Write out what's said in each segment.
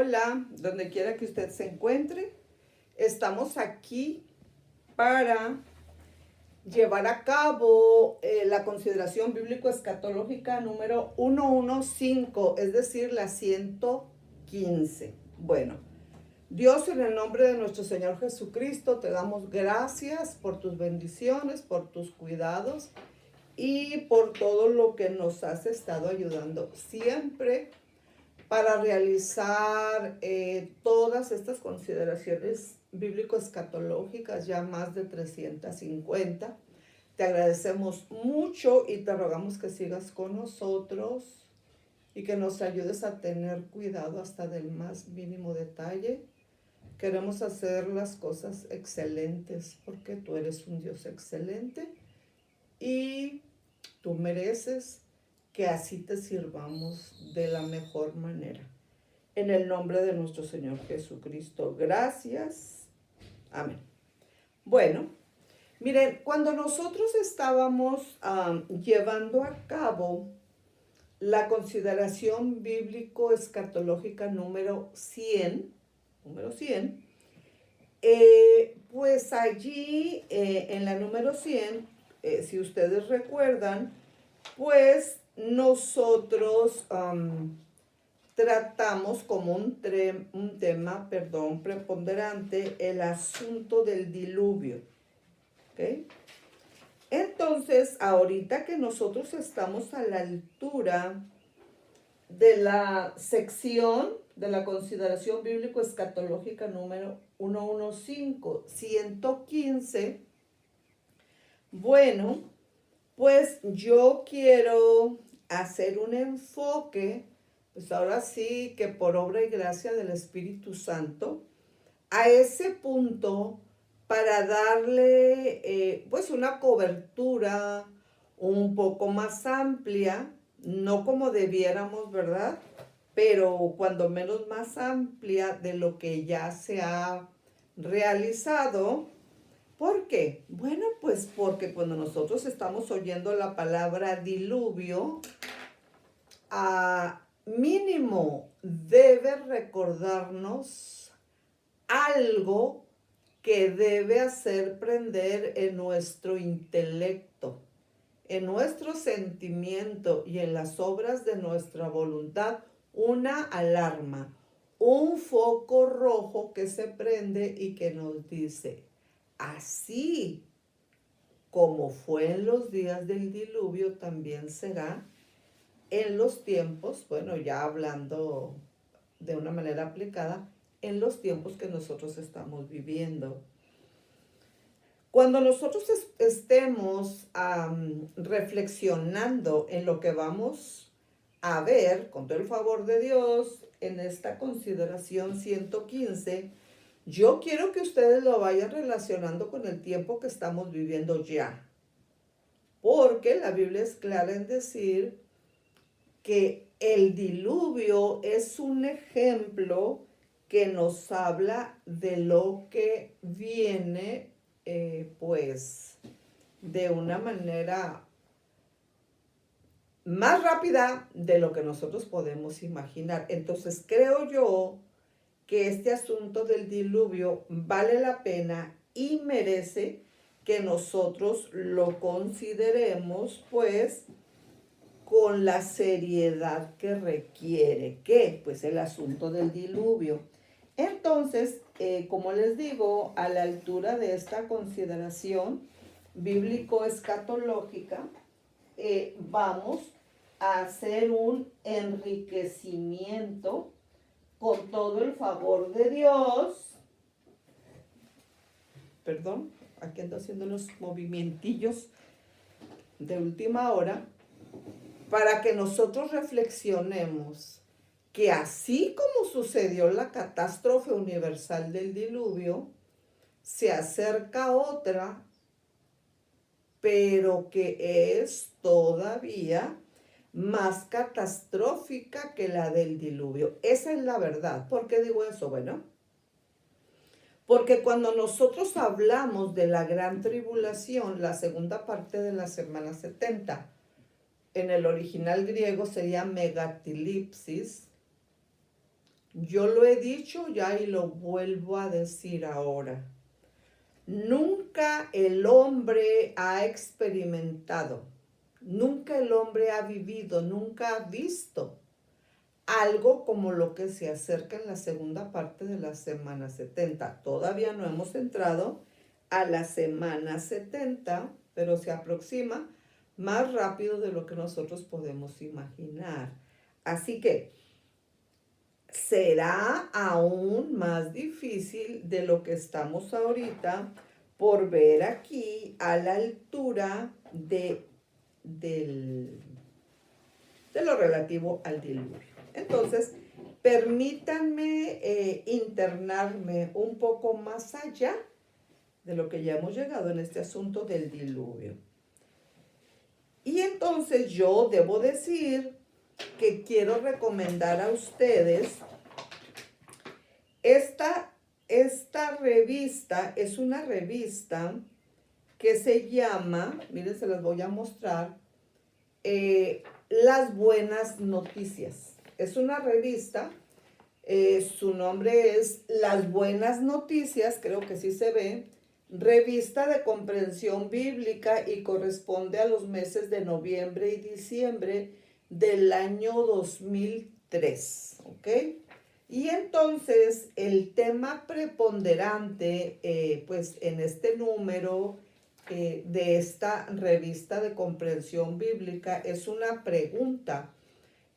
Hola, donde quiera que usted se encuentre. Estamos aquí para llevar a cabo la consideración bíblico-escatológica número 115, es decir, la 115. Bueno, Dios, en el nombre de nuestro Señor Jesucristo, te damos gracias por tus bendiciones, por tus cuidados y por todo lo que nos has estado ayudando siempre para realizar todas estas consideraciones bíblico-escatológicas, ya más de 350. Te agradecemos mucho y te rogamos que sigas con nosotros y que nos ayudes a tener cuidado hasta del más mínimo detalle. Queremos hacer las cosas excelentes porque tú eres un Dios excelente y tú mereces que así te sirvamos de la mejor manera. En el nombre de nuestro Señor Jesucristo, gracias. Amén. Bueno, miren, cuando nosotros estábamos llevando a cabo la consideración bíblico-escatológica número 100, pues allí en la número 100, si ustedes recuerdan, pues nosotros tratamos como un tema, preponderante el asunto del diluvio. ¿Okay? Entonces, ahorita que nosotros estamos a la altura de la sección de la consideración bíblico-escatológica número 115, bueno, pues yo quiero hacer un enfoque, pues ahora sí que por obra y gracia del Espíritu Santo, a ese punto para darle pues una cobertura un poco más amplia, no como debiéramos, ¿verdad? Pero cuando menos más amplia de lo que ya se ha realizado. ¿Por qué? Bueno, pues porque cuando nosotros estamos oyendo la palabra diluvio, a mínimo debe recordarnos algo que debe hacer prender en nuestro intelecto, en nuestro sentimiento y en las obras de nuestra voluntad una alarma, un foco rojo que se prende y que nos dice: así como fue en los días del diluvio, también será en los tiempos, bueno, ya hablando de una manera aplicada, en los tiempos que nosotros estamos viviendo. Cuando nosotros estemos reflexionando en lo que vamos a ver, con todo el favor de Dios, en esta consideración 115, yo quiero que ustedes lo vayan relacionando con el tiempo que estamos viviendo ya. Porque la Biblia es clara en decir que el diluvio es un ejemplo que nos habla de lo que viene, pues, de una manera más rápida de lo que nosotros podemos imaginar. Entonces, creo yo que este asunto del diluvio vale la pena y merece que nosotros lo consideremos, pues, con la seriedad que requiere. ¿Qué? Pues el asunto del diluvio. Entonces, como les digo, a la altura de esta consideración bíblico-escatológica, vamos a hacer un enriquecimiento con todo el favor de Dios. Perdón, aquí ando haciendo unos movimientillos de última hora para que nosotros reflexionemos que así como sucedió la catástrofe universal del diluvio, se acerca otra, pero que es todavía más catastrófica que la del diluvio. Esa es la verdad. ¿Por qué digo eso? Bueno, porque cuando nosotros hablamos de la gran tribulación, la segunda parte de la semana 70, en el original griego sería megatilipsis, yo lo he dicho ya y lo vuelvo a decir ahora. Nunca el hombre ha experimentado, nunca el hombre ha vivido, nunca ha visto algo como lo que se acerca en la segunda parte de la semana 70. Todavía no hemos entrado a la semana 70, pero se aproxima más rápido de lo que nosotros podemos imaginar. Así que será aún más difícil de lo que estamos ahorita por ver aquí a la altura de lo relativo al diluvio. Entonces, permítanme internarme un poco más allá de lo que ya hemos llegado en este asunto del diluvio. Y entonces yo debo decir que quiero recomendar a ustedes esta revista. Es una revista que se llama, miren, se las voy a mostrar, Las Buenas Noticias. Es una revista, su nombre es Las Buenas Noticias, creo que sí se ve, revista de comprensión bíblica, y corresponde a los meses de noviembre y diciembre del año 2003, ¿ok? Y entonces el tema preponderante, pues en este número de esta revista de comprensión bíblica es una pregunta,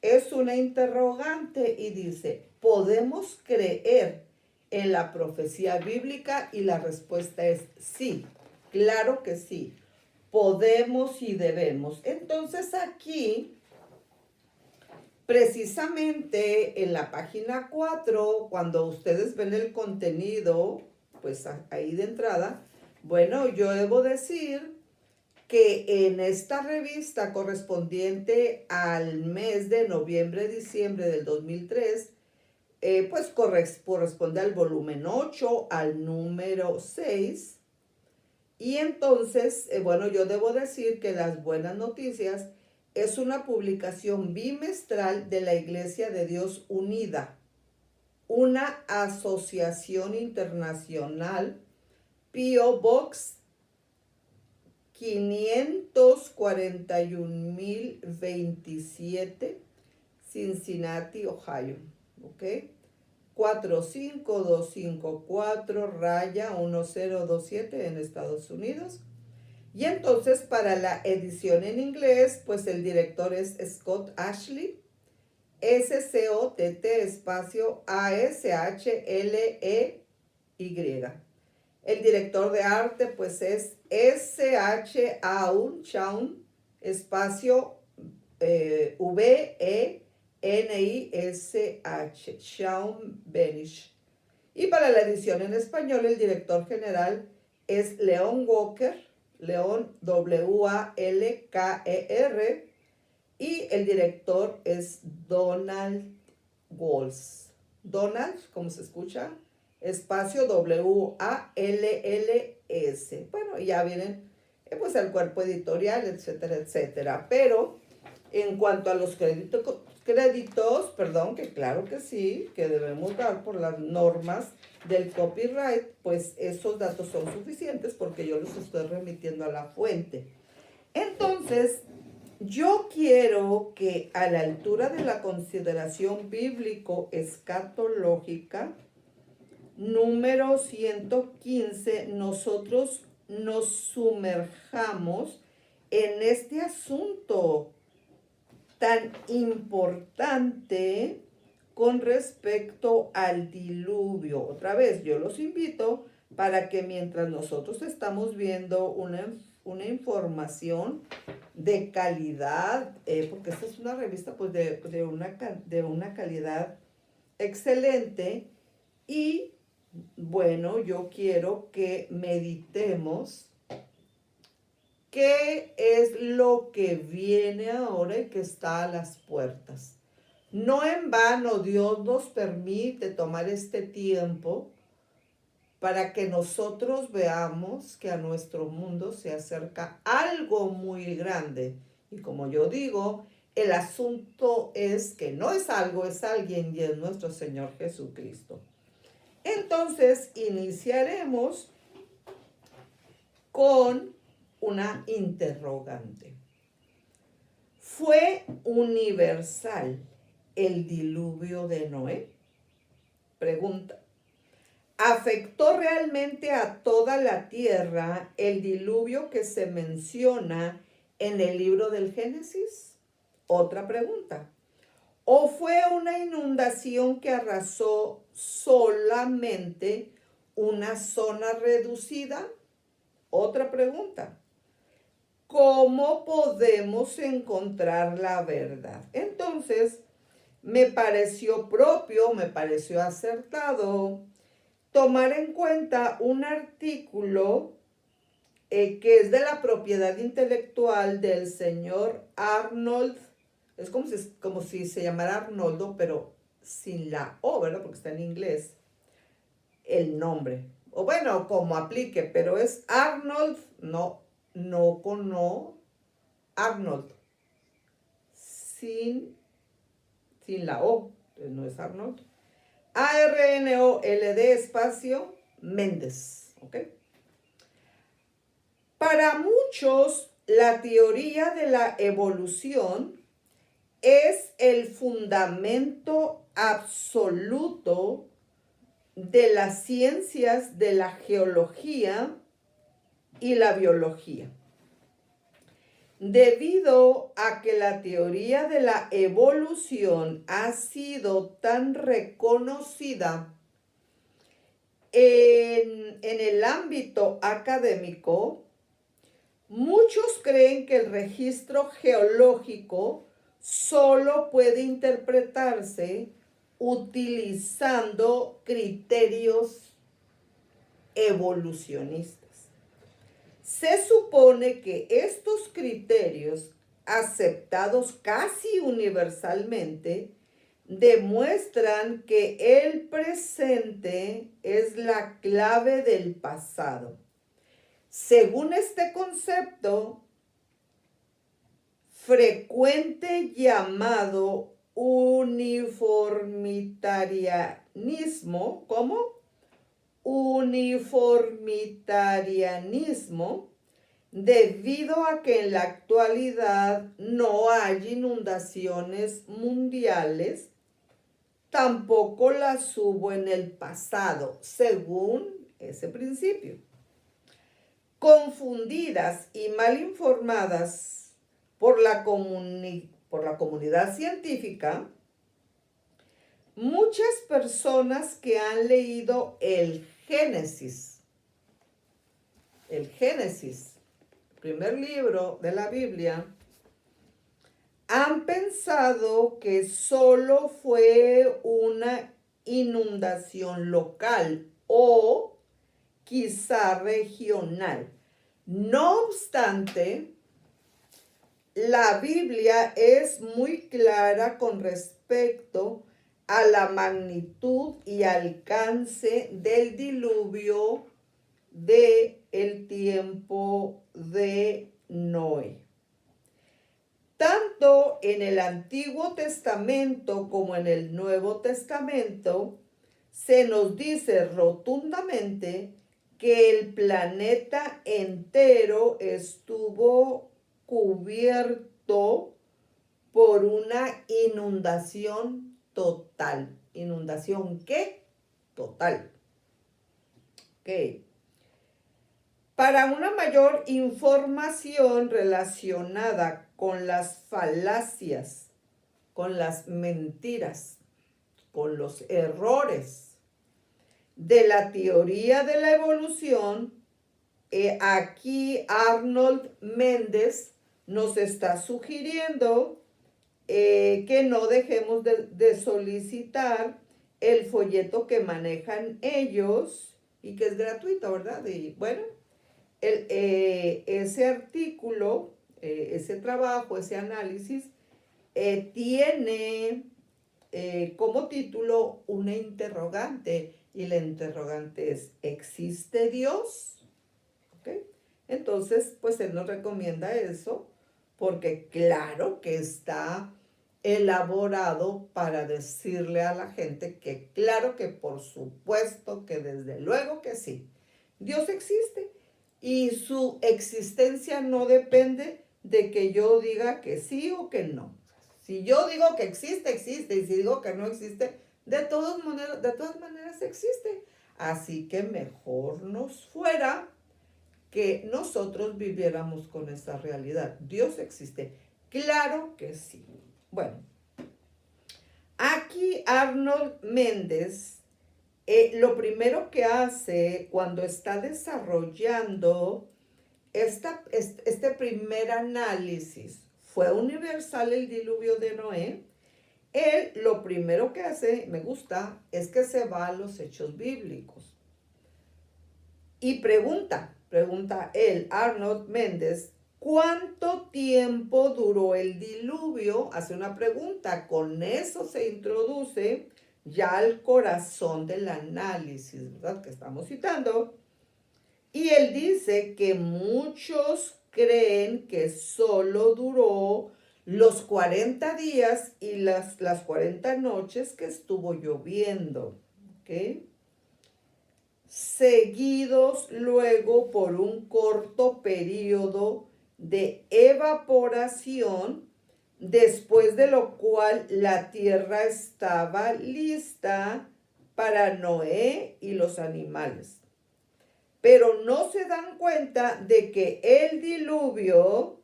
es una interrogante, y dice: ¿podemos creer en la profecía bíblica? Y la respuesta es sí, claro que sí, podemos y debemos. Entonces aquí, precisamente en la página 4, cuando ustedes ven el contenido, pues ahí de entrada, bueno, yo debo decir que en esta revista correspondiente al mes de noviembre-diciembre del 2003, pues corresponde al volumen 8, al número 6. Y entonces, bueno, yo debo decir que Las Buenas Noticias es una publicación bimestral de la Iglesia de Dios Unida, una asociación internacional, P.O. Box 541.027, Cincinnati, Ohio, ¿ok? 45254-1027 en Estados Unidos. Y entonces, para la edición en inglés, pues el director es Scott Ashley, SCOTT espacio ASHLEY. El director de arte, pues es Shaun espacio VENISH, Shaun Benish. Y para la edición en español, el director general es Leon Walker, Leon WALKER, y el director es Donald Walls. Donald, como se escucha, espacio WALLS. Bueno, ya vienen pues el cuerpo editorial, etcétera, etcétera. Pero en cuanto a los créditos, perdón, que claro que sí, que debemos dar por las normas del copyright, pues esos datos son suficientes porque yo los estoy remitiendo a la fuente. Entonces, yo quiero que a la altura de la consideración bíblico-escatológica, número 115, nosotros nos sumerjamos en este asunto tan importante con respecto al diluvio. Otra vez, yo los invito para que mientras nosotros estamos viendo una información de calidad, porque esta es una revista pues de una calidad excelente, y bueno, yo quiero que meditemos qué es lo que viene ahora y que está a las puertas. No en vano Dios nos permite tomar este tiempo para que nosotros veamos que a nuestro mundo se acerca algo muy grande. Y como yo digo, El asunto es que no es algo, es alguien y es nuestro Señor Jesucristo. Entonces, iniciaremos con una interrogante. ¿Fue universal el diluvio de Noé? Pregunta. ¿Afectó realmente a toda la tierra el diluvio que se menciona en el libro del Génesis? Otra pregunta. ¿O fue una inundación que arrasó solamente una zona reducida? Otra pregunta. ¿Cómo podemos encontrar la verdad? Entonces, me pareció propio, me pareció acertado tomar en cuenta un artículo que es de la propiedad intelectual del señor Arnold. Es como si se llamara Arnoldo, pero sin la O, ¿verdad? Porque está en inglés el nombre. O bueno, como aplique, pero es Arnold, no con O, Arnold, sin la O, no es Arnold. Arnold espacio Méndez, ¿ok? Para muchos, la teoría de la evolución es el fundamento absoluto de las ciencias de la geología y la biología. Debido a que la teoría de la evolución ha sido tan reconocida en el ámbito académico, muchos creen que el registro geológico solo puede interpretarse utilizando criterios evolucionistas. Se supone que estos criterios, aceptados casi universalmente, demuestran que el presente es la clave del pasado. Según este concepto, frecuente llamado uniformitarianismo, ¿cómo? Uniformitarianismo, debido a que en la actualidad no hay inundaciones mundiales, tampoco las hubo en el pasado, según ese principio. Confundidas y mal informadas por la comunidad científica, muchas personas que han leído el Génesis, primer libro de la Biblia, han pensado que solo fue una inundación local o quizá regional. No obstante, la Biblia es muy clara con respecto a la magnitud y alcance del diluvio del tiempo de Noé. Tanto en el Antiguo Testamento como en el Nuevo Testamento se nos dice rotundamente que el planeta entero estuvo cubierto por una inundación total. ¿Inundación qué? Total. Ok. Para una mayor información relacionada con las falacias, con las mentiras, con los errores de la teoría de la evolución, aquí Arnold Méndez nos está sugiriendo que no dejemos de solicitar el folleto que manejan ellos y que es gratuito, ¿verdad? Y bueno, ese artículo, ese trabajo, ese análisis, tiene como título una interrogante, y la interrogante es: ¿existe Dios? ¿Okay? Entonces, pues él nos recomienda eso porque claro que está elaborado para decirle a la gente que claro que por supuesto que desde luego que sí, Dios existe y su existencia no depende de que yo diga que sí o que no. Si yo digo que existe, existe, y si digo que no existe, de todas maneras existe. Así que mejor nos fuera que nosotros viviéramos con esa realidad. Dios existe. Claro que sí. Bueno, aquí Arnold Méndez, lo primero que hace cuando está desarrollando este primer análisis, ¿fue universal el diluvio de Noé? Él lo primero que hace, me gusta, es que se va a los hechos bíblicos. Y pregunta él, Arnold Méndez, ¿cuánto tiempo duró el diluvio? Hace una pregunta, con eso se introduce ya al corazón del análisis, ¿verdad? Que estamos citando. Y él dice que muchos creen que solo duró los 40 días y las 40 noches que estuvo lloviendo, ¿ok? Seguidos luego por un corto periodo de evaporación, después de lo cual la tierra estaba lista para Noé y los animales. Pero no se dan cuenta de que el diluvio,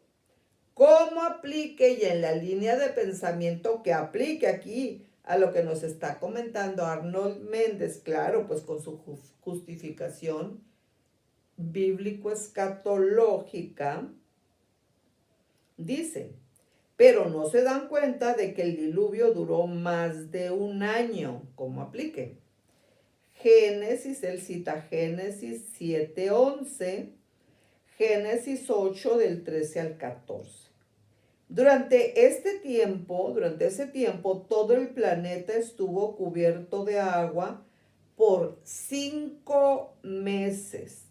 como aplique y en la línea de pensamiento que aplique aquí a lo que nos está comentando Arnold Méndez, claro, pues con su justificación bíblico-escatológica, dice, pero no se dan cuenta de que el diluvio duró más de un año, como aplique. Génesis, él cita Génesis 7:11, Génesis 8 del 13 al 14. Durante ese tiempo, todo el planeta estuvo cubierto de agua por 5 meses.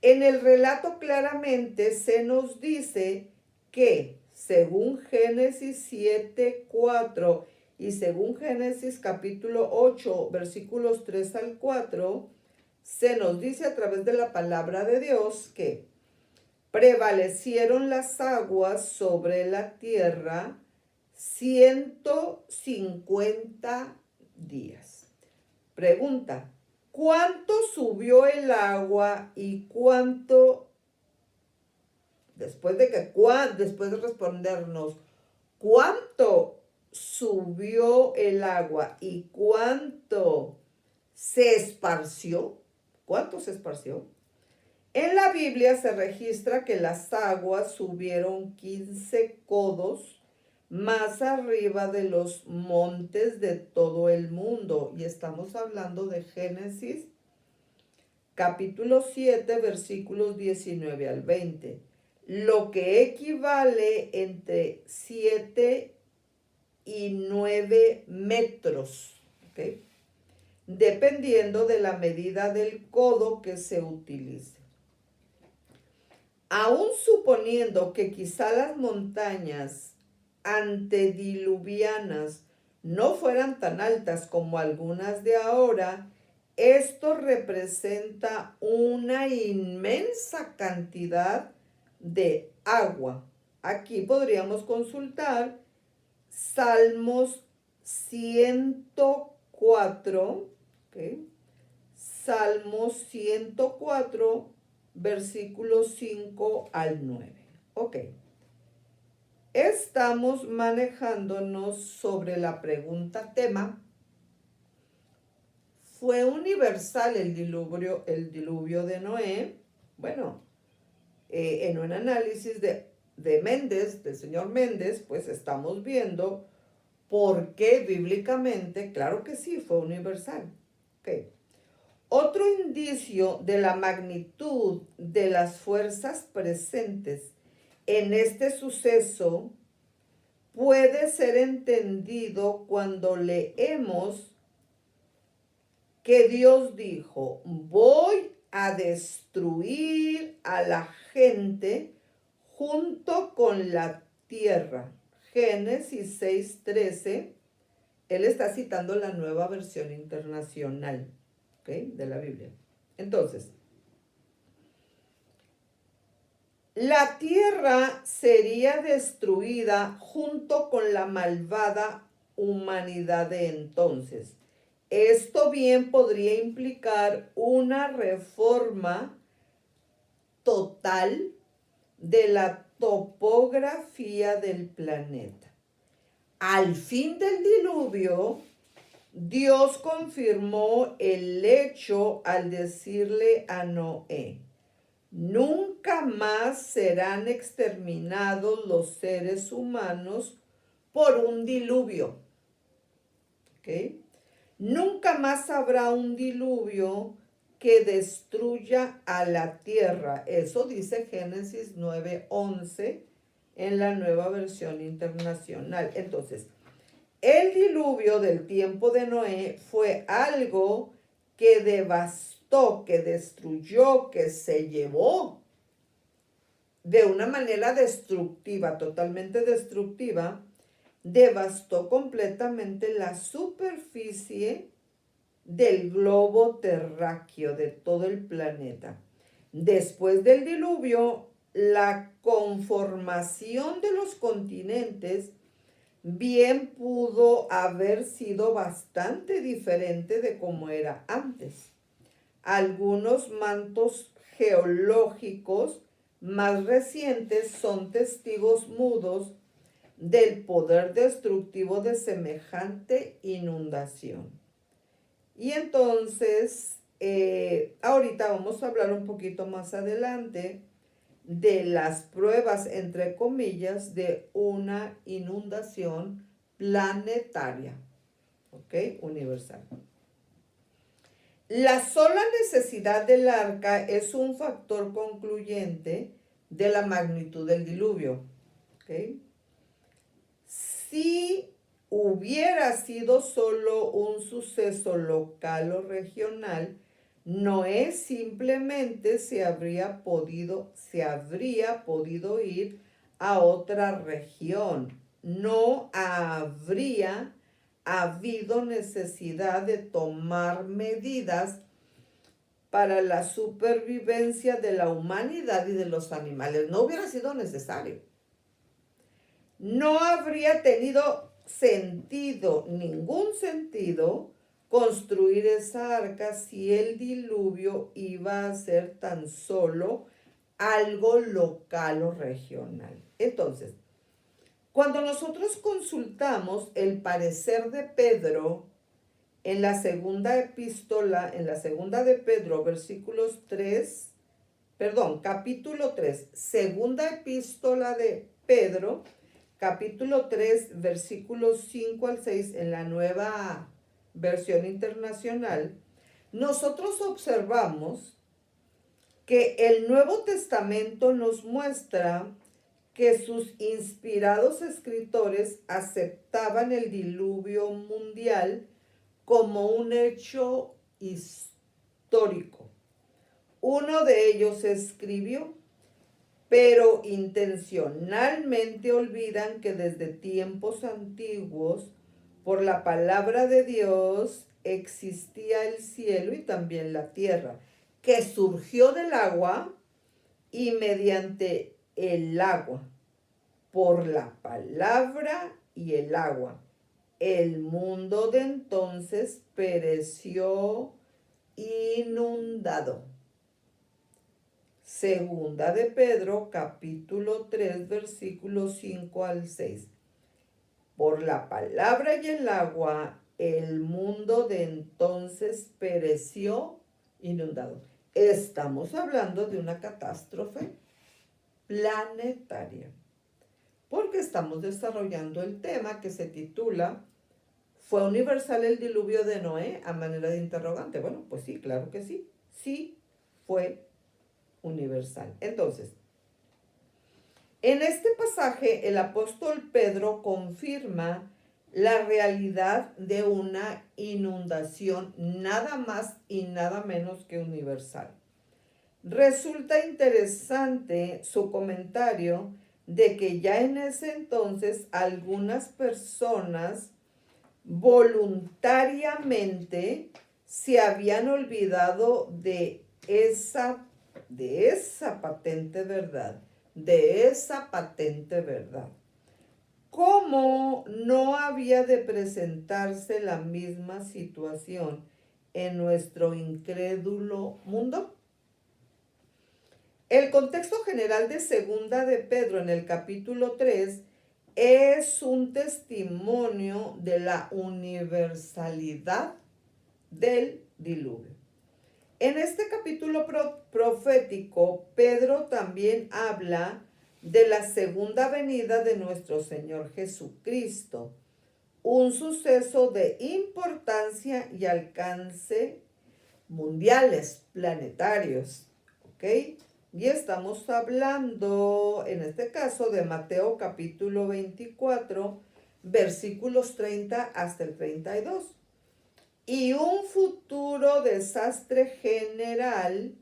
En el relato claramente se nos dice que, según Génesis 7:4 y según Génesis capítulo 8, versículos 3 al 4, se nos dice a través de la palabra de Dios que prevalecieron las aguas sobre la tierra 150 días. Pregunta, ¿cuánto subió el agua y cuánto, después de respondernos, cuánto subió el agua y cuánto se esparció? ¿Cuánto se esparció? En la Biblia se registra que las aguas subieron 15 codos más arriba de los montes de todo el mundo. Y estamos hablando de Génesis capítulo 7, versículos 19 al 20. Lo que equivale entre 7 y 9 metros, ¿ok? Dependiendo de la medida del codo que se utilice. Aún suponiendo que quizá las montañas antediluvianas no fueran tan altas como algunas de ahora, esto representa una inmensa cantidad de agua. Aquí podríamos consultar Salmos 104, ¿okay? Salmos 104, versículos 5 al 9. Ok. Estamos manejándonos sobre la pregunta tema. ¿Fue universal el diluvio de Noé? Bueno, en un análisis de Méndez, del señor Méndez, pues estamos viendo por qué bíblicamente, claro que sí, fue universal. Ok. Otro indicio de la magnitud de las fuerzas presentes en este suceso puede ser entendido cuando leemos que Dios dijo, voy a destruir a la gente junto con la tierra. Génesis 6:13, él está citando la Nueva Versión Internacional, ¿ok?, de la Biblia. Entonces, la tierra sería destruida junto con la malvada humanidad de entonces. Esto bien podría implicar una reforma total de la topografía del planeta. Al fin del diluvio, Dios confirmó el hecho al decirle a Noé: nunca más serán exterminados los seres humanos por un diluvio. ¿Ok? Nunca más habrá un diluvio que destruya a la tierra. Eso dice Génesis 9:11 en la Nueva Versión Internacional. Entonces, el diluvio del tiempo de Noé fue algo que devastó, que destruyó, que se llevó de una manera destructiva, totalmente destructiva. Devastó completamente la superficie del globo terráqueo, de todo el planeta. Después del diluvio, la conformación de los continentes bien pudo haber sido bastante diferente de como era antes. Algunos mantos geológicos más recientes son testigos mudos del poder destructivo de semejante inundación. Y entonces, ahorita vamos a hablar un poquito más adelante de las pruebas, entre comillas, de una inundación planetaria, ¿ok?, universal. La sola necesidad del arca es un factor concluyente de la magnitud del diluvio, ¿ok? Si hubiera sido solo un suceso local o regional, Noé simplemente se habría podido ir a otra región. No habría habido necesidad de tomar medidas para la supervivencia de la humanidad y de los animales. No hubiera sido necesario. No habría tenido sentido, ningún sentido, construir esa arca si el diluvio iba a ser tan solo algo local o regional. Entonces, cuando nosotros consultamos el parecer de Pedro en la segunda epístola, en la segunda de Pedro, capítulo 3, segunda epístola de Pedro, capítulo 3, versículos 5 al 6, en la Nueva Versión Internacional, nosotros observamos que el Nuevo Testamento nos muestra que sus inspirados escritores aceptaban el diluvio mundial como un hecho histórico. Uno de ellos escribió: pero intencionalmente olvidan que desde tiempos antiguos, por la palabra de Dios, existía el cielo y también la tierra, que surgió del agua y mediante el agua, por la palabra y el agua. El mundo de entonces pereció inundado. Segunda de Pedro, capítulo 3, versículos 5 al 6. Por la palabra y el agua, el mundo de entonces pereció inundado. Estamos hablando de una catástrofe planetaria, porque estamos desarrollando el tema que se titula ¿Fue universal el diluvio de Noé? A manera de interrogante. Bueno, pues sí, claro que sí. Sí fue universal. Entonces, en este pasaje el apóstol Pedro confirma la realidad de una inundación nada más y nada menos que universal. Resulta interesante su comentario de que ya en ese entonces algunas personas voluntariamente se habían olvidado de esa patente verdad, de esa patente verdad. ¿Cómo no había de presentarse la misma situación en nuestro incrédulo mundo? El contexto general de Segunda de Pedro en el capítulo 3 es un testimonio de la universalidad del diluvio. En este capítulo profético, Pedro también habla de la segunda venida de nuestro Señor Jesucristo, un suceso de importancia y alcance mundiales, planetarios, ¿ok? Y estamos hablando, en este caso, de Mateo capítulo 24, versículos 30 hasta el 32. Y un futuro desastre general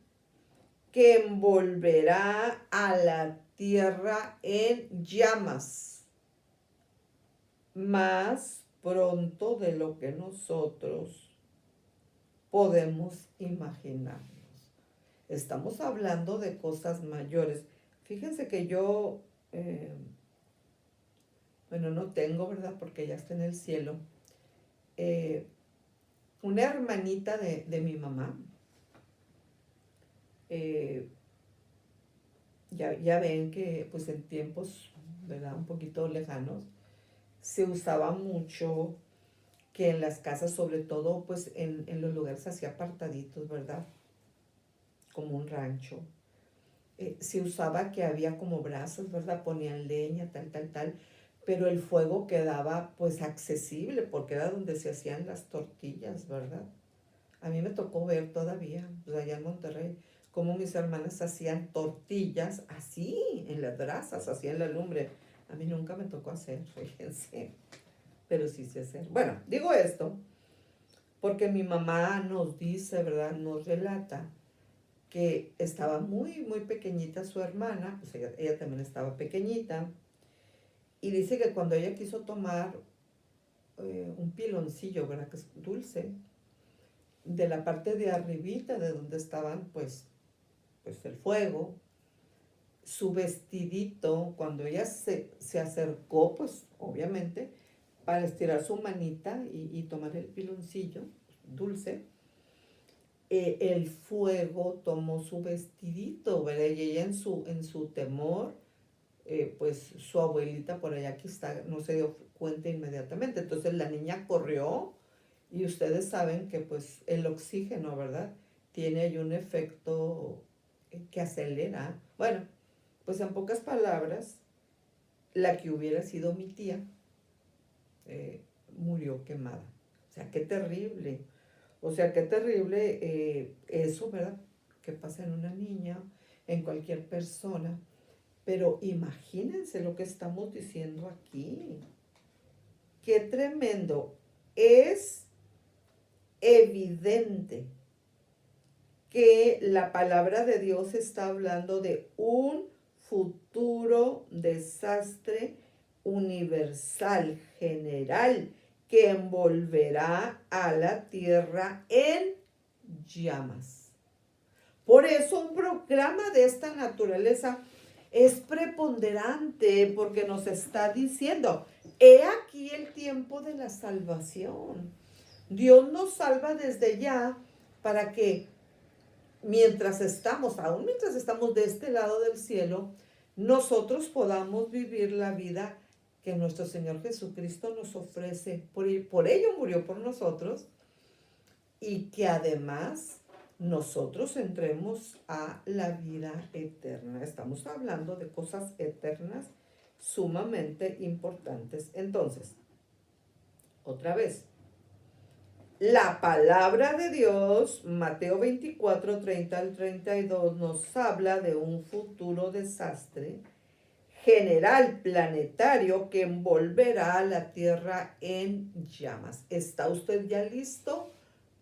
que envolverá a la tierra en llamas, más pronto de lo que nosotros podemos imaginar. Estamos hablando de cosas mayores. Fíjense que yo, no tengo, ¿verdad? Porque ella está en el cielo. Una hermanita de mi mamá, ya ven que pues en tiempos, ¿verdad? Un poquito lejanos, se usaba mucho que en las casas, sobre todo pues en los lugares así apartaditos, ¿verdad? Como un rancho. Se usaba que había como brasas, ¿verdad? Ponían leña, tal, pero el fuego quedaba pues accesible porque era donde se hacían las tortillas, ¿verdad? A mí me tocó ver todavía, pues allá en Monterrey, cómo mis hermanas hacían tortillas así, en las brasas, así en la lumbre. A mí nunca me tocó hacer, fíjense, pero sí sé hacer. Bueno, digo esto porque mi mamá nos dice, ¿verdad? Nos relata que estaba muy pequeñita su hermana, pues ella también estaba pequeñita, y dice que cuando ella quiso tomar un piloncillo, ¿verdad? Que es dulce, de la parte de arribita, de donde estaban, pues el fuego, su vestidito, cuando ella se acercó, pues obviamente, para estirar su manita y tomar el piloncillo dulce, el fuego tomó su vestidito, ¿verdad? Y ella en su temor, pues su abuelita por allá que está, no se dio cuenta inmediatamente. Entonces la niña corrió y ustedes saben que pues el oxígeno, ¿verdad? Tiene ahí un efecto que acelera. Bueno, pues en pocas palabras, la que hubiera sido mi tía murió quemada. O sea, qué terrible. O sea, qué terrible eso, ¿verdad? Que pasa en una niña, en cualquier persona. Pero imagínense lo que estamos diciendo aquí. Qué tremendo. Es evidente que la palabra de Dios está hablando de un futuro desastre universal, general, que envolverá a la tierra en llamas. Por eso un programa de esta naturaleza es preponderante porque nos está diciendo, he aquí el tiempo de la salvación. Dios nos salva desde ya para que aún mientras estamos de este lado del cielo, nosotros podamos vivir la vida que nuestro Señor Jesucristo nos ofrece. Por ello murió por nosotros y que además nosotros entremos a la vida eterna. Estamos hablando de cosas eternas sumamente importantes. Entonces, otra vez, la palabra de Dios, Mateo 24, 30 al 32, nos habla de un futuro desastre general planetario que envolverá a la Tierra en llamas. ¿Está usted ya listo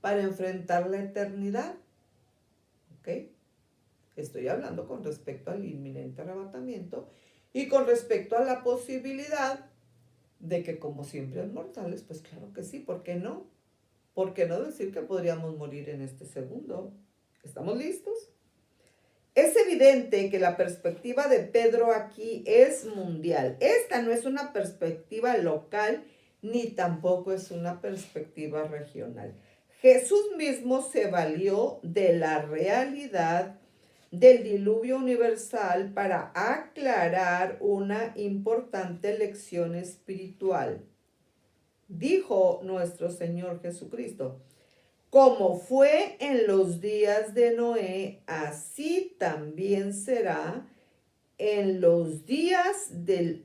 para enfrentar la eternidad? ¿Ok? Estoy hablando con respecto al inminente arrebatamiento y con respecto a la posibilidad de que como siempre es mortales, pues claro que sí, ¿por qué no? ¿Por qué no decir que podríamos morir en este segundo? ¿Estamos listos? Es evidente que la perspectiva de Pedro aquí es mundial. Esta no es una perspectiva local ni tampoco es una perspectiva regional. Jesús mismo se valió de la realidad del diluvio universal para aclarar una importante lección espiritual. Dijo nuestro Señor Jesucristo: como fue en los días de Noé, así también será en los días del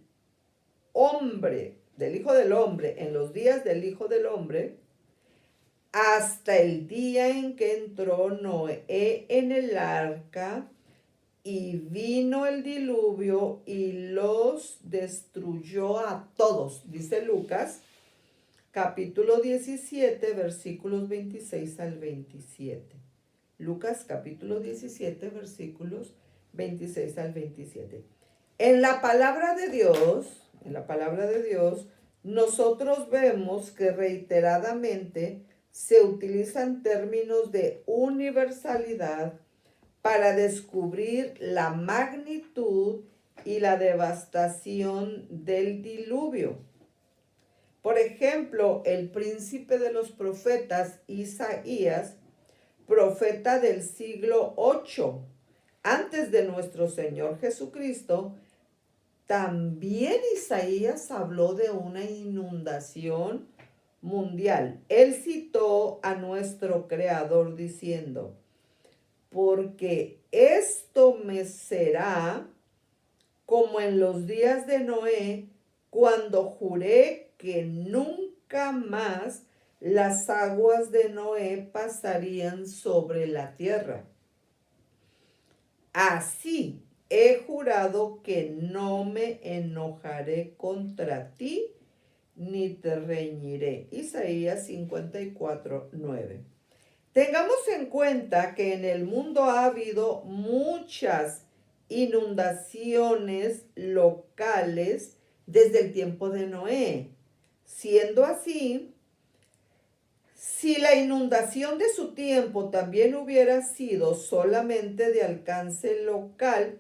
hombre, del Hijo del Hombre, en los días del Hijo del Hombre, hasta el día en que entró Noé en el arca y vino el diluvio y los destruyó a todos, dice Lucas capítulo 17, versículos 26 al 27. Lucas capítulo 17, versículos 26 al 27. En la palabra de Dios, nosotros vemos que reiteradamente se utilizan términos de universalidad para descubrir la magnitud y la devastación del diluvio. Por ejemplo, el príncipe de los profetas, Isaías, profeta del siglo VIII, antes de nuestro Señor Jesucristo, también Isaías habló de una inundación mundial. Él citó a nuestro Creador diciendo: porque esto me será como en los días de Noé, cuando juré que nunca más las aguas de Noé pasarían sobre la tierra. Así he jurado que no me enojaré contra ti, ni te reñiré. Isaías 54, 9. Tengamos en cuenta que en el mundo ha habido muchas inundaciones locales desde el tiempo de Noé. Siendo así, si la inundación de su tiempo también hubiera sido solamente de alcance local,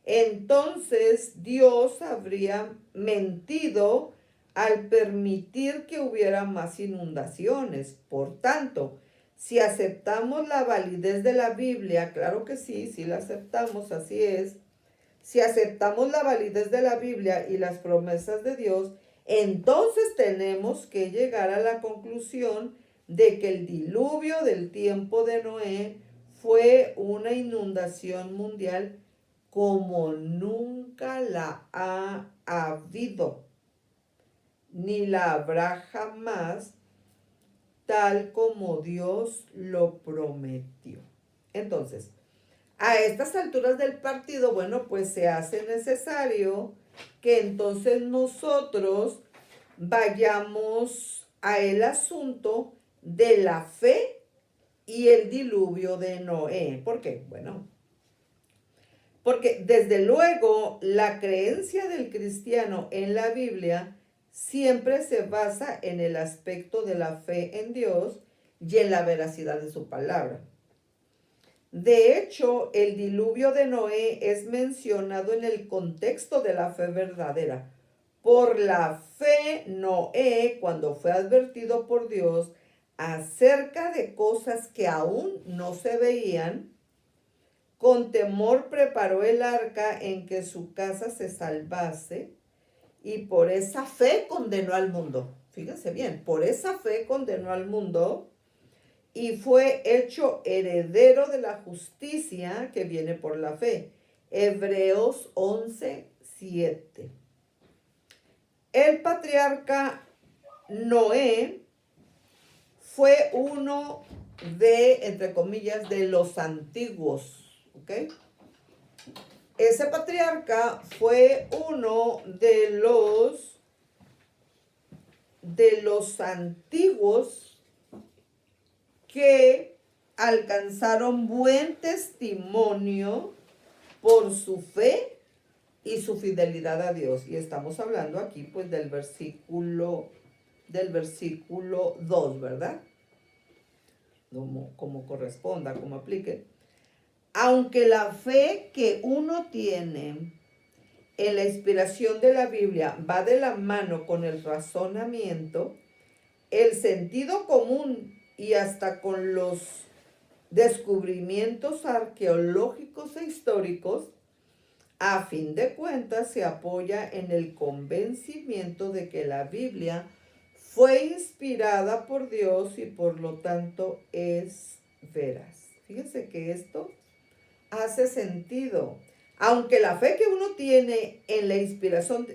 entonces Dios habría mentido al permitir que hubiera más inundaciones. Por tanto, si aceptamos la validez de la Biblia, claro que sí, sí la aceptamos, así es. Si aceptamos la validez de la Biblia y las promesas de Dios, entonces tenemos que llegar a la conclusión de que el diluvio del tiempo de Noé fue una inundación mundial como nunca la ha habido, ni la habrá jamás, tal como Dios lo prometió. Entonces, a estas alturas del partido, bueno, pues se hace necesario que entonces nosotros vayamos a el asunto de la fe y el diluvio de Noé. ¿Por qué? Bueno, porque desde luego la creencia del cristiano en la Biblia siempre se basa en el aspecto de la fe en Dios y en la veracidad de su palabra. De hecho, el diluvio de Noé es mencionado en el contexto de la fe verdadera. Por la fe, Noé, cuando fue advertido por Dios acerca de cosas que aún no se veían, con temor preparó el arca en que su casa se salvase, y por esa fe condenó al mundo. Fíjense bien, por esa fe condenó al mundo y fue hecho heredero de la justicia que viene por la fe. Hebreos 11, 7. El patriarca Noé fue uno de, entre comillas, de los antiguos, ¿ok? Ese patriarca fue uno de los antiguos que alcanzaron buen testimonio por su fe y su fidelidad a Dios. Y estamos hablando aquí pues del versículo 2, ¿verdad? Como corresponda, como aplique. Aunque la fe que uno tiene en la inspiración de la Biblia va de la mano con el razonamiento, el sentido común y hasta con los descubrimientos arqueológicos e históricos, a fin de cuentas se apoya en el convencimiento de que la Biblia fue inspirada por Dios y por lo tanto es veraz. Fíjense que esto hace sentido. Aunque la fe que uno tiene en la inspiración,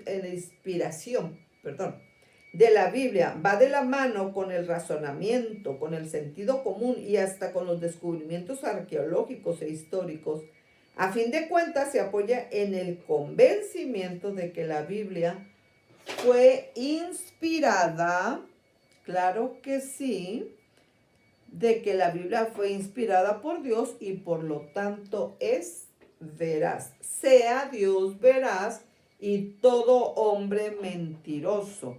de la Biblia va de la mano con el razonamiento, con el sentido común y hasta con los descubrimientos arqueológicos e históricos, a fin de cuentas se apoya en el convencimiento de que la Biblia fue inspirada, claro que sí, de que la Biblia fue inspirada por Dios y por lo tanto es veraz. Sea Dios veraz y todo hombre mentiroso.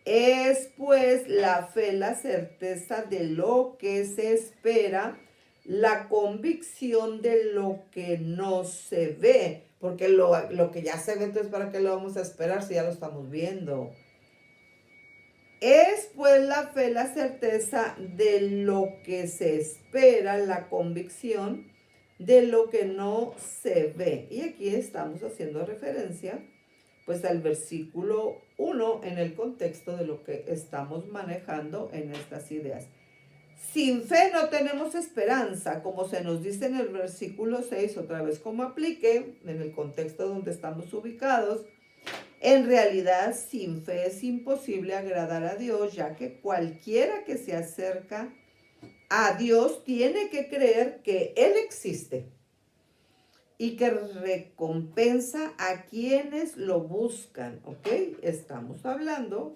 Es pues la fe, la certeza de lo que se espera, la convicción de lo que no se ve. Porque lo que ya se ve, entonces ¿para qué lo vamos a esperar si ya lo estamos viendo? Es pues la fe, la certeza de lo que se espera, la convicción de lo que no se ve. Y aquí estamos haciendo referencia pues al versículo 1 en el contexto de lo que estamos manejando en estas ideas. Sin fe no tenemos esperanza, como se nos dice en el versículo 6, otra vez como aplique, en el contexto donde estamos ubicados. En realidad, sin fe es imposible agradar a Dios, ya que cualquiera que se acerca a Dios tiene que creer que Él existe y que recompensa a quienes lo buscan, ¿ok? Estamos hablando,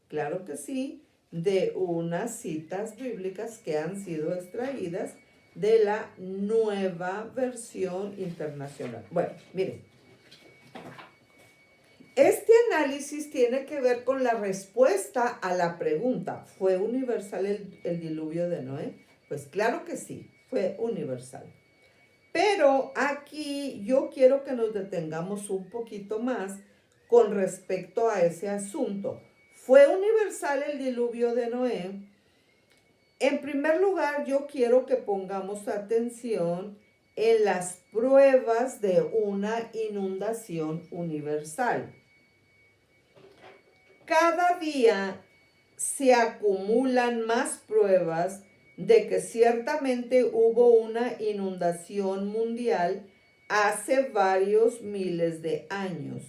claro que sí, de unas citas bíblicas que han sido extraídas de la Nueva Versión Internacional. Bueno, miren. Este análisis tiene que ver con la respuesta a la pregunta, ¿fue universal el diluvio de Noé? Pues claro que sí, fue universal. Pero aquí yo quiero que nos detengamos un poquito más con respecto a ese asunto. ¿Fue universal el diluvio de Noé? En primer lugar, yo quiero que pongamos atención en las pruebas de una inundación universal. Cada día se acumulan más pruebas de que ciertamente hubo una inundación mundial hace varios miles de años.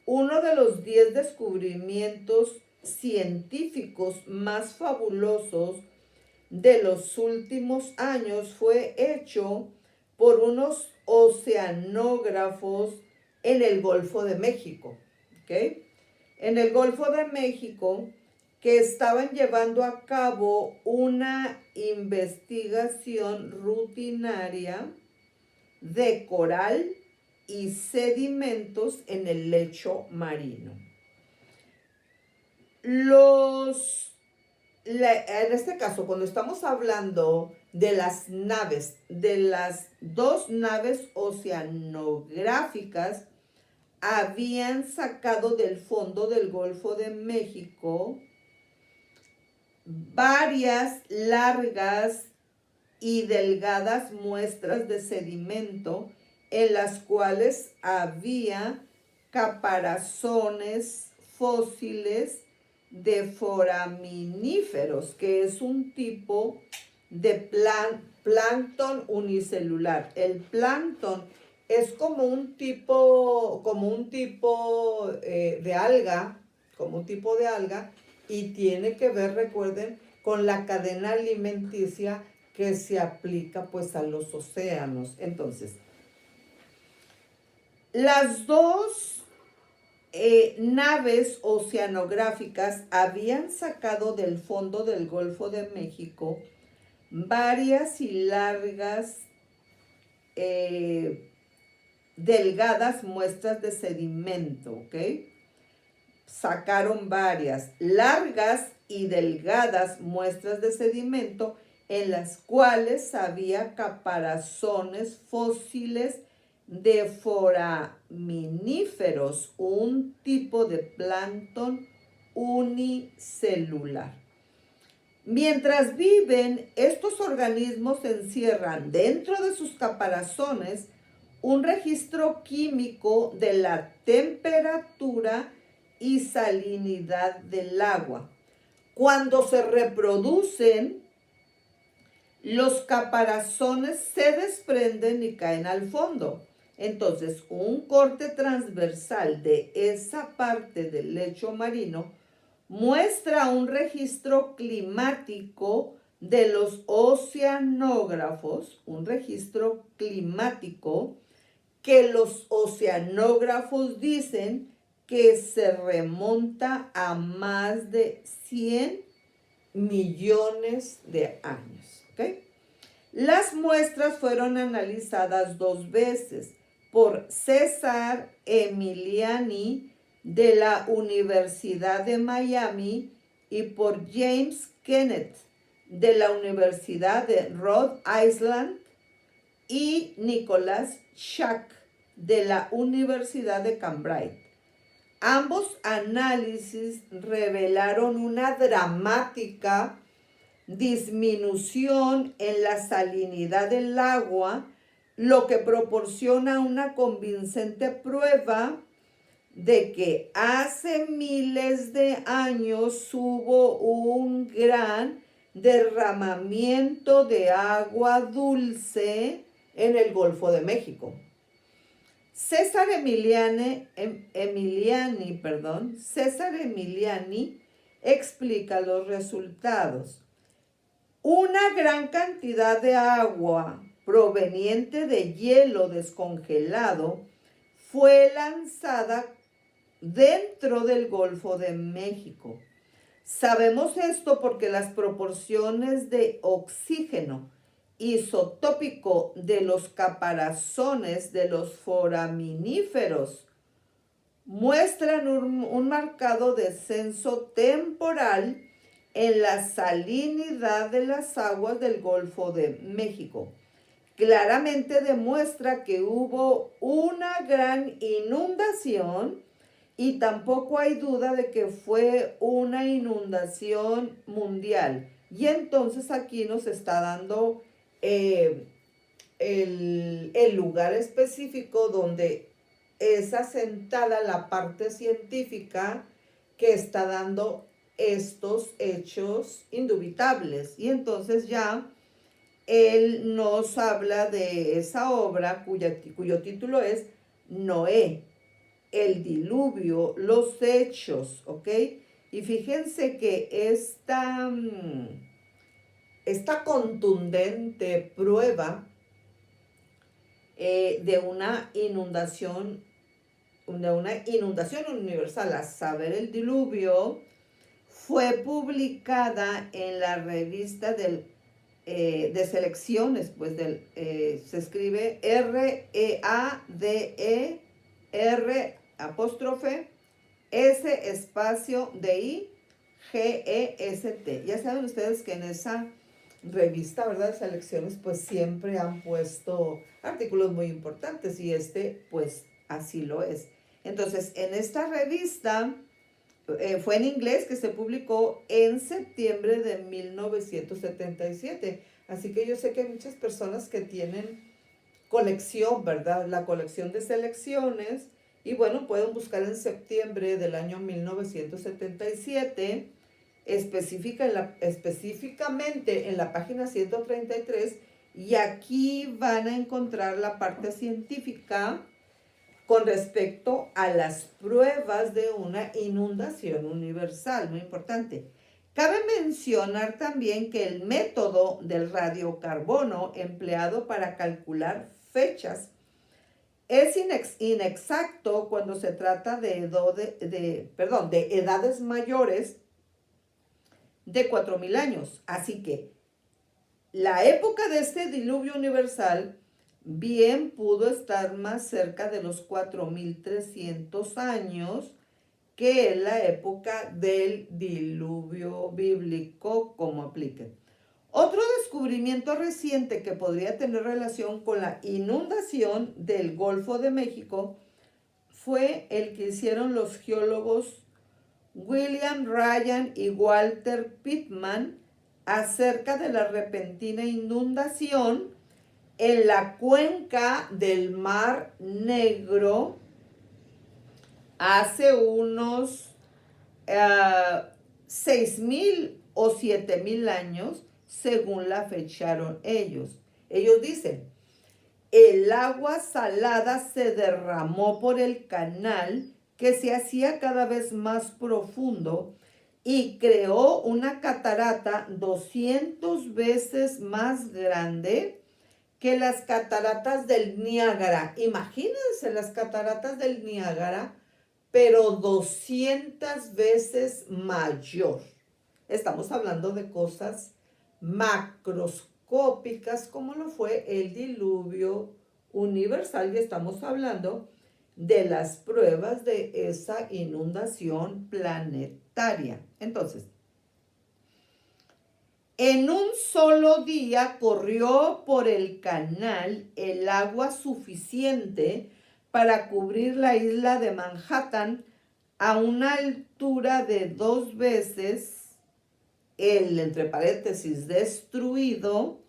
Uno de los 10 descubrimientos científicos más fabulosos de los últimos años fue hecho por unos oceanógrafos en el Golfo de México, ¿ok? En el Golfo de México, que estaban llevando a cabo una investigación rutinaria de coral y sedimentos en el lecho marino. En este caso, cuando estamos hablando de las naves, de las 2 naves oceanográficas, habían sacado del fondo del Golfo de México varias largas y delgadas muestras de sedimento en las cuales había caparazones fósiles de foraminíferos, que es un tipo de plancton unicelular. El plancton es como un tipo de alga, y tiene que ver, recuerden, con la cadena alimenticia que se aplica pues a los océanos. Entonces, las 2 naves oceanográficas habían sacado del fondo del Golfo de México varias y largas, delgadas muestras de sedimento, ¿ok? Sacaron varias largas y delgadas muestras de sedimento en las cuales había caparazones fósiles de foraminíferos, un tipo de plancton unicelular. Mientras viven, estos organismos encierran dentro de sus caparazones un registro químico de la temperatura y salinidad del agua. Cuando se reproducen, los caparazones se desprenden y caen al fondo. Entonces, un corte transversal de esa parte del lecho marino muestra un registro climático de los oceanógrafos, un registro climático que los oceanógrafos dicen que se remonta a más de 100 millones de años. ¿Okay? Las muestras fueron analizadas 2 veces por César Emiliani de la Universidad de Miami y por James Kennett de la Universidad de Rhode Island y Nicholas Schack de la Universidad de Cambridge. Ambos análisis revelaron una dramática disminución en la salinidad del agua, lo que proporciona una convincente prueba de que hace miles de años hubo un gran derramamiento de agua dulce en el Golfo de México. César Emiliani explica los resultados. Una gran cantidad de agua proveniente de hielo descongelado fue lanzada dentro del Golfo de México. Sabemos esto porque las proporciones de oxígeno isotópico de los caparazones de los foraminíferos muestran un marcado descenso temporal en la salinidad de las aguas del Golfo de México. Claramente demuestra que hubo una gran inundación y tampoco hay duda de que fue una inundación mundial. Y entonces aquí nos está dando el lugar específico donde es asentada la parte científica que está dando estos hechos indubitables. Y entonces ya él nos habla de esa obra cuyo título es Noé, el diluvio, los hechos, ¿ok? Y fíjense que esta contundente prueba de una inundación universal, a saber, el diluvio, fue publicada en la revista de selecciones, pues se escribe READER_S_DIGEST. Ya saben ustedes que en esa revista, ¿verdad?, de selecciones, pues siempre han puesto artículos muy importantes y pues así lo es. Entonces, en esta revista fue en inglés, que se publicó en septiembre de 1977. Así que yo sé que hay muchas personas que tienen colección, ¿verdad? La colección de selecciones. Y bueno, pueden buscar en septiembre del año 1977, específicamente en la página 133, y aquí van a encontrar la parte científica con respecto a las pruebas de una inundación universal, muy importante. Cabe mencionar también que el método del radiocarbono empleado para calcular fechas es inexacto cuando se trata de edades mayores de 4.000 años. Así que la época de este diluvio universal bien pudo estar más cerca de los 4.300 años que es la época del diluvio bíblico, como apliquen. Otro descubrimiento reciente que podría tener relación con la inundación del Golfo de México fue el que hicieron los geólogos William Ryan y Walter Pittman acerca de la repentina inundación en la cuenca del Mar Negro hace unos 6.000 o 7.000 años, según la fecharon ellos. Ellos dicen, el agua salada se derramó por el canal que se hacía cada vez más profundo y creó una catarata 200 veces más grande que las cataratas del Niágara. Imagínense las cataratas del Niágara, pero 200 veces mayor. Estamos hablando de cosas macroscópicas como lo fue el diluvio universal y estamos hablando de las pruebas de esa inundación planetaria. Entonces, en un solo día corrió por el canal el agua suficiente para cubrir la isla de Manhattan a una altura de 2 veces el, entre paréntesis, destruido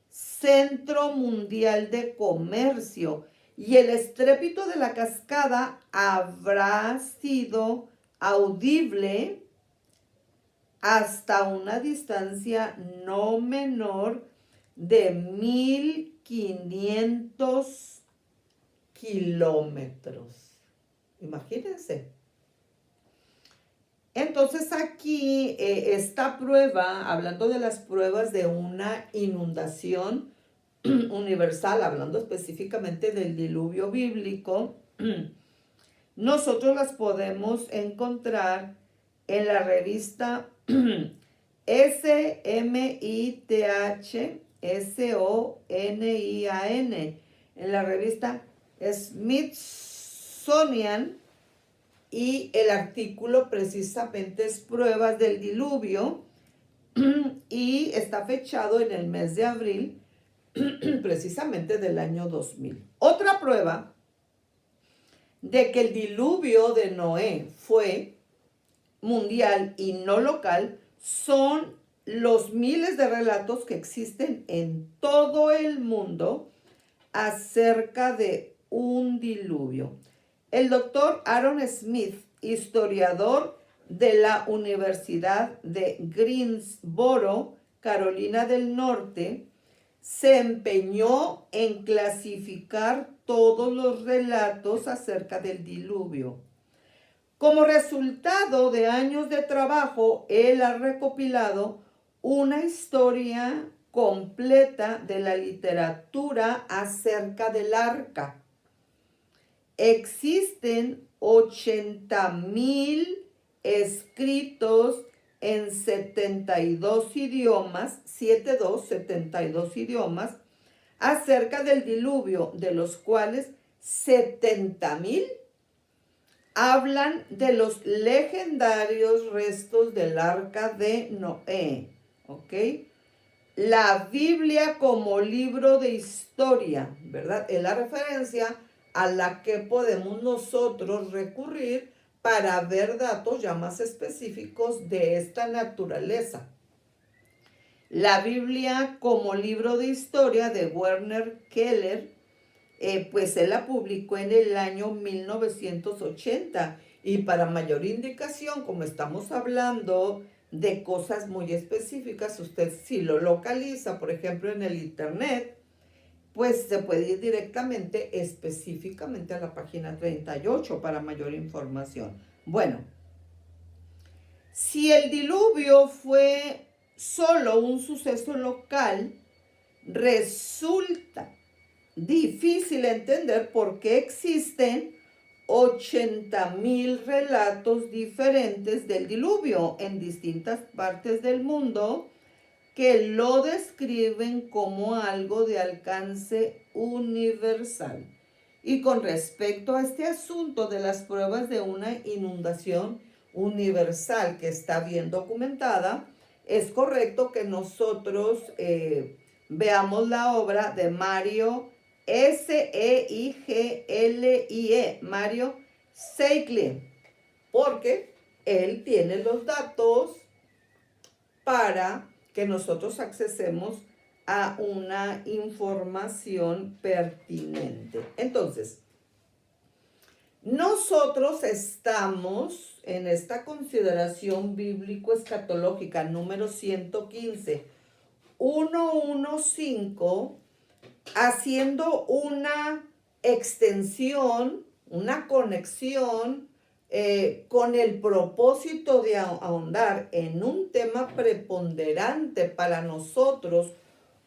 Centro Mundial de Comercio, y el estrépito de la cascada habrá sido audible hasta una distancia no menor de 1.500 kilómetros. Imagínense. Entonces aquí esta prueba, hablando de las pruebas de una inundación universal, hablando específicamente del diluvio bíblico, nosotros las podemos encontrar en la revista SMITH-SONIAN, en la revista Smithsonian, y el artículo precisamente es Pruebas del Diluvio y está fechado en el mes de abril precisamente del año 2000. Otra prueba de que el diluvio de Noé fue mundial y no local son los miles de relatos que existen en todo el mundo acerca de un diluvio. El doctor Aaron Smith, historiador de la Universidad de Greensboro, Carolina del Norte, se empeñó en clasificar todos los relatos acerca del diluvio. Como resultado de años de trabajo, él ha recopilado una historia completa de la literatura acerca del arca. Existen 80,000 escritos en 72 idiomas, 72 idiomas, acerca del diluvio, de los cuales 70,000 hablan de los legendarios restos del arca de Noé, ¿ok? La Biblia como libro de historia, ¿verdad? Es la referencia a la que podemos nosotros recurrir para ver datos ya más específicos de esta naturaleza. La Biblia como libro de historia de Werner Keller, pues él la publicó en el año 1980, y para mayor indicación, como estamos hablando de cosas muy específicas, usted si lo localiza, por ejemplo, en el internet, pues se puede ir directamente, específicamente a la página 38 para mayor información. Bueno, si el diluvio fue solo un suceso local, resulta difícil entender por qué existen 80,000 relatos diferentes del diluvio en distintas partes del mundo, que lo describen como algo de alcance universal. Y con respecto a este asunto de las pruebas de una inundación universal que está bien documentada, es correcto que nosotros veamos la obra de Mario Seigle, Mario Seigle, porque él tiene los datos para que nosotros accesemos a una información pertinente. Entonces, nosotros estamos en esta consideración bíblico-escatológica número 115, 115, haciendo una extensión, una conexión con el propósito de ahondar en un tema preponderante para nosotros,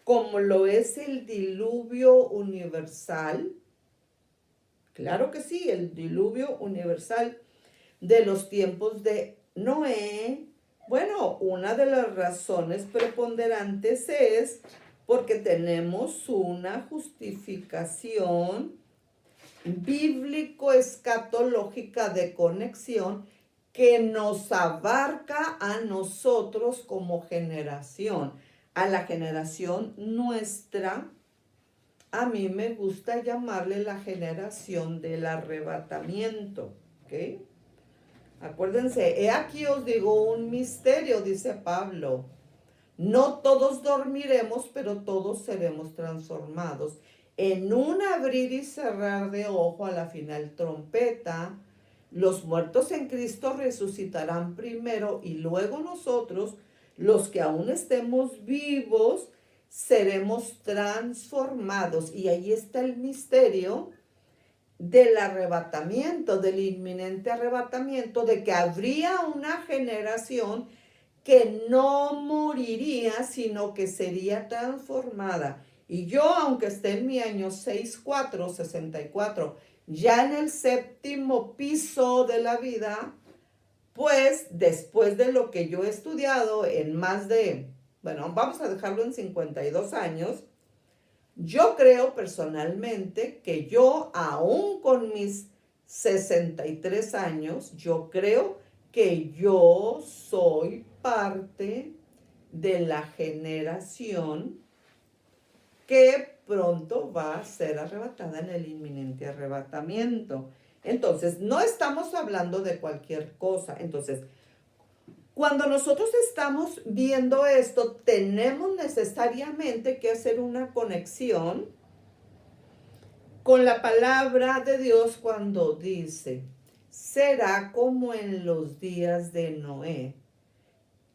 como lo es el diluvio universal. Claro que sí, el diluvio universal de los tiempos de Noé. Bueno, una de las razones preponderantes es porque tenemos una justificación bíblico-escatológica de conexión que nos abarca a nosotros como generación, a la generación nuestra. A mí me gusta llamarle la generación del arrebatamiento, ¿ok? Acuérdense, he aquí os digo un misterio, dice Pablo. No todos dormiremos, pero todos seremos transformados. En un abrir y cerrar de ojo a la final trompeta, los muertos en Cristo resucitarán primero y luego nosotros, los que aún estemos vivos, seremos transformados. Y ahí está el misterio del arrebatamiento, del inminente arrebatamiento, de que habría una generación que no moriría, sino que sería transformada. Y yo, aunque esté en mi año 64, ya en el séptimo piso de la vida, pues después de lo que yo he estudiado en más de, bueno, vamos a dejarlo en 52 años, yo creo personalmente que yo, aún con mis 63 años, yo creo que yo soy parte de la generación que pronto va a ser arrebatada en el inminente arrebatamiento. Entonces, no estamos hablando de cualquier cosa. Entonces, cuando nosotros estamos viendo esto, tenemos necesariamente que hacer una conexión con la palabra de Dios cuando dice, será como en los días de Noé,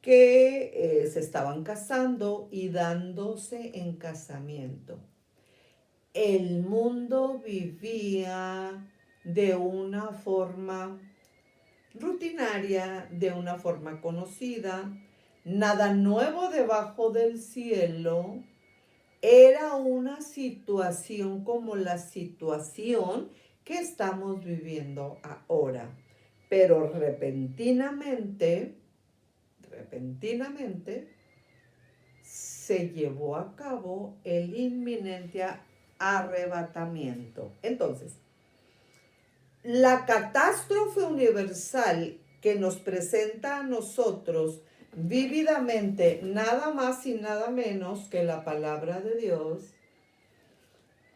que se estaban casando y dándose en casamiento. El mundo vivía de una forma rutinaria, de una forma conocida, nada nuevo debajo del cielo. Era una situación como la situación que estamos viviendo ahora. Pero repentinamente, se llevó a cabo el inminente arrebatamiento. Entonces, la catástrofe universal que nos presenta a nosotros vívidamente nada más y nada menos que la palabra de Dios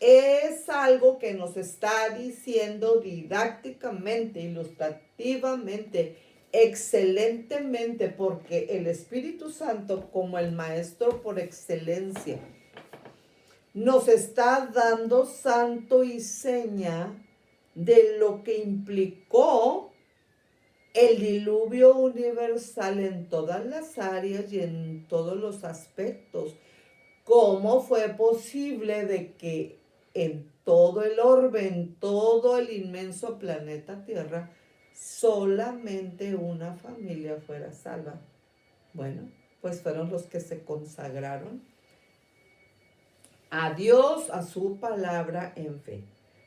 es algo que nos está diciendo didácticamente, ilustrativamente, excelentemente, porque el Espíritu Santo, como el maestro por excelencia, nos está dando santo y seña de lo que implicó el diluvio universal en todas las áreas y en todos los aspectos. ¿Cómo fue posible de que en todo el orbe, en todo el inmenso planeta Tierra, solamente una familia fuera salva? Bueno, pues fueron los que se consagraron a Dios, a su palabra en fe.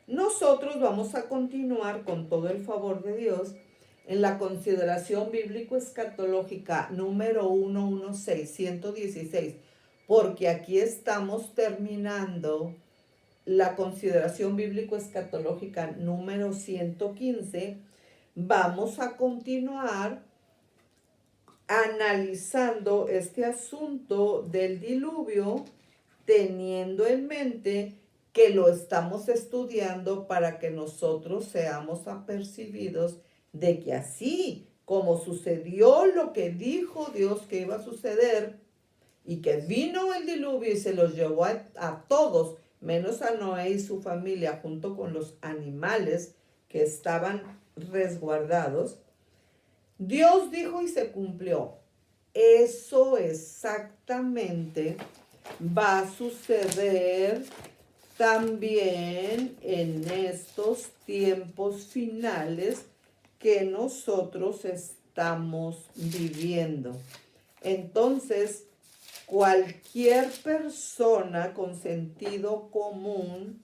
Nosotros vamos a continuar con todo el favor de Dios en la consideración bíblico-escatológica número 116, porque aquí estamos terminando la consideración bíblico-escatológica número 115, vamos a continuar analizando este asunto del diluvio, teniendo en mente que lo estamos estudiando para que nosotros seamos apercibidos de que así como sucedió lo que dijo Dios que iba a suceder, y que vino el diluvio y se los llevó a todos, menos a Noé y su familia, junto con los animales que estaban resguardados, Dios dijo y se cumplió. Eso exactamente va a suceder también en estos tiempos finales que nosotros estamos viviendo. Entonces, cualquier persona con sentido común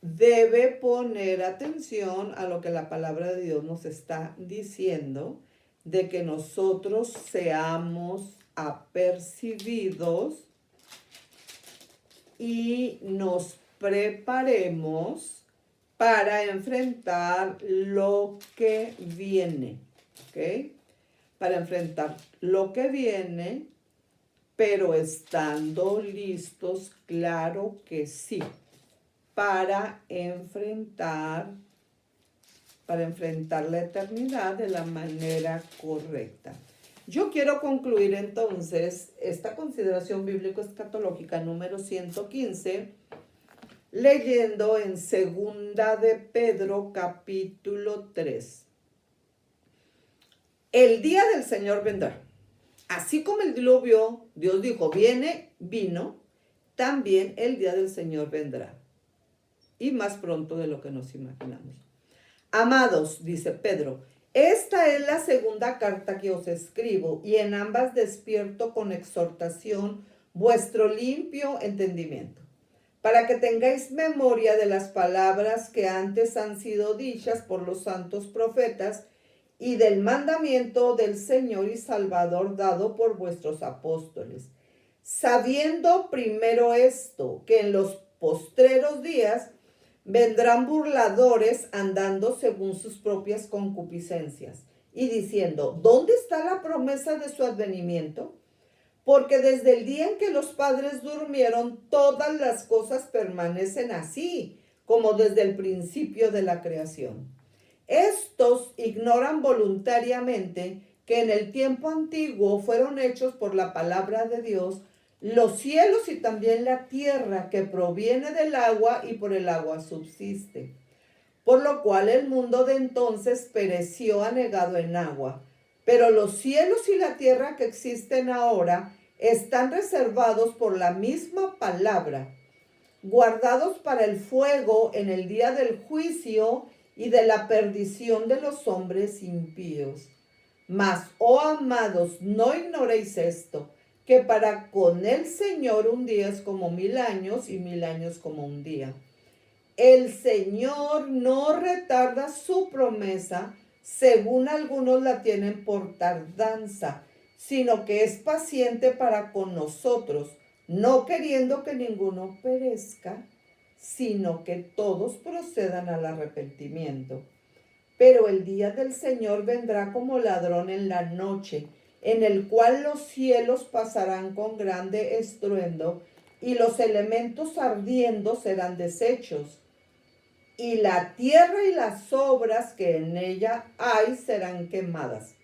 debe poner atención a lo que la palabra de Dios nos está diciendo, de que nosotros seamos apercibidos y nos preparemos para enfrentar lo que viene, ¿ok? Para enfrentar lo que viene, pero estando listos, claro que sí, para enfrentar la eternidad de la manera correcta. Yo quiero concluir entonces esta consideración bíblico-escatológica número 115 leyendo en Segunda de Pedro capítulo 3. El día del Señor vendrá. Así como el diluvio, Dios dijo, vino, también el día del Señor vendrá. Y más pronto de lo que nos imaginamos. Amados, dice Pedro, esta es la segunda carta que os escribo, y en ambas despierto con exhortación vuestro limpio entendimiento, para que tengáis memoria de las palabras que antes han sido dichas por los santos profetas, y del mandamiento del Señor y Salvador dado por vuestros apóstoles, sabiendo primero esto, que en los postreros días vendrán burladores andando según sus propias concupiscencias, y diciendo, ¿dónde está la promesa de su advenimiento? Porque desde el día en que los padres durmieron, todas las cosas permanecen así, como desde el principio de la creación. Estos ignoran voluntariamente que en el tiempo antiguo fueron hechos por la palabra de Dios los cielos y también la tierra, que proviene del agua y por el agua subsiste. Por lo cual el mundo de entonces pereció anegado en agua. Pero los cielos y la tierra que existen ahora están reservados por la misma palabra, guardados para el fuego en el día del juicio y de la perdición de los hombres impíos. Mas, oh amados, no ignoréis esto, que para con el Señor un día es como 1000 años y 1000 años como un día. El Señor no retarda su promesa, según algunos la tienen por tardanza, sino que es paciente para con nosotros, no queriendo que ninguno perezca, sino que todos procedan al arrepentimiento. Pero el día del Señor vendrá como ladrón en la noche, en el cual los cielos pasarán con grande estruendo, y los elementos ardiendo serán deshechos, y la tierra y las obras que en ella hay serán quemadas.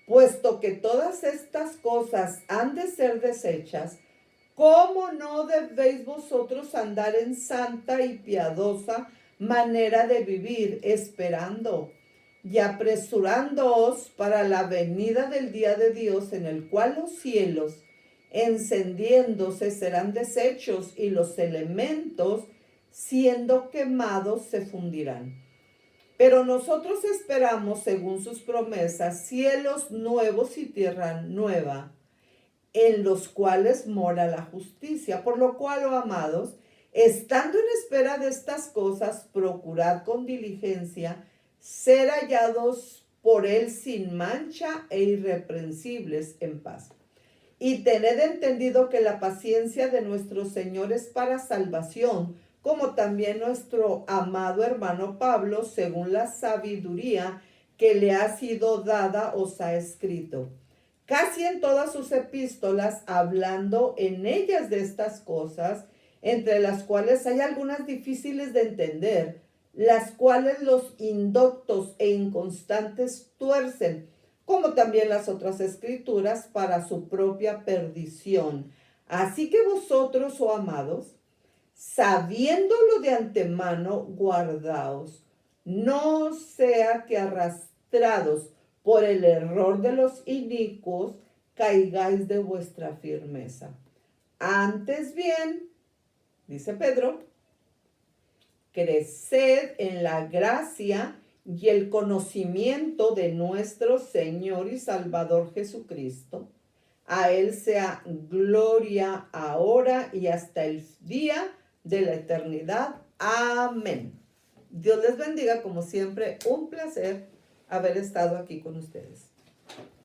Puesto que todas estas cosas han de ser deshechas, ¿cómo no debéis vosotros andar en santa y piadosa manera de vivir, esperando y apresurándoos para la venida del día de Dios, en el cual los cielos, encendiéndose, serán deshechos, y los elementos, siendo quemados, se fundirán? Pero nosotros esperamos, según sus promesas, cielos nuevos y tierra nueva, en los cuales mora la justicia. Por lo cual, oh amados, estando en espera de estas cosas, procurad con diligencia ser hallados por él sin mancha e irreprensibles en paz. Y tened entendido que la paciencia de nuestro Señor es para salvación, como también nuestro amado hermano Pablo, según la sabiduría que le ha sido dada, os ha escrito. Casi en todas sus epístolas, hablando en ellas de estas cosas, entre las cuales hay algunas difíciles de entender, las cuales los indoctos e inconstantes tuercen, como también las otras escrituras, para su propia perdición. Así que vosotros, oh amados, sabiéndolo de antemano, guardaos, no sea que arrastrados por el error de los inicuos, caigáis de vuestra firmeza. Antes bien, dice Pedro, creced en la gracia y el conocimiento de nuestro Señor y Salvador Jesucristo. A Él sea gloria ahora y hasta el día de la eternidad. Amén. Dios les bendiga, como siempre, un placer haber estado aquí con ustedes.